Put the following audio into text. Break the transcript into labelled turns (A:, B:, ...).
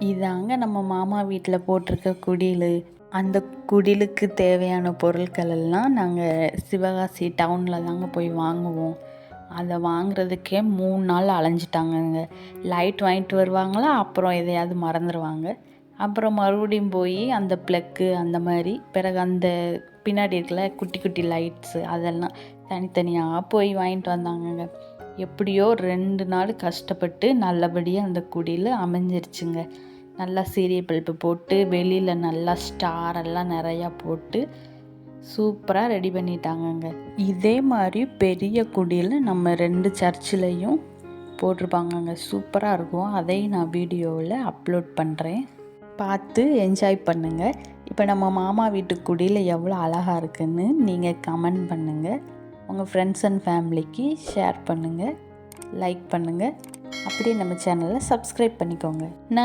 A: இதாங்க நம்ம மாமா வீட்டில் போட்டிருக்க குடில். அந்த குடிலுக்கு தேவையான பொருட்கள் எல்லாம் நாங்கள் சிவகாசி டவுனில் தாங்க போய் வாங்குவோம். அதை வாங்குறதுக்கே 3 நாள் அலைஞ்சிட்டாங்கங்க. லைட் வாங்கிட்டு வருவாங்களா, அப்புறம் எதையாவது மறந்துடுவாங்க. அப்புறம் மறுபடியும் போய் அந்த ப்ளக்கு அந்த மாதிரி பிறகு அந்த பின்னாடி இருக்கல குட்டி குட்டி லைட்ஸு அதெல்லாம் தனித்தனியாக போய் வாங்கிட்டு வந்தாங்கங்க. எப்படியோ 2 நாள் கஷ்டப்பட்டு நல்லபடியாக அந்த குடில் அமைஞ்சிருச்சுங்க. நல்லா சீரியல் பல்பு போட்டு வெளியில் நல்லா ஸ்டாரெல்லாம் நிறையா போட்டு சூப்பராக ரெடி பண்ணிட்டாங்கங்க. இதே மாதிரி பெரிய குடியில் நம்ம 2 சர்ச்சிலையும் போட்டிருப்பாங்கங்க. சூப்பராக இருக்கும். அதையும் நான் வீடியோவில் அப்லோட் பண்ணுறேன், பார்த்து என்ஜாய் பண்ணுங்கள். இப்போ நம்ம மாமா வீட்டு குடியில் எவ்வளோ அழகாக இருக்குன்னு நீங்கள் கமெண்ட் பண்ணுங்கள். உங்கள் ஃப்ரெண்ட்ஸ் அண்ட் ஃபேமிலிக்கு ஷேர் பண்ணுங்கள், லைக் பண்ணுங்கள். அப்படியே நம்ம சேனலை சப்ஸ்கிரைப் பண்ணிக்கோங்க.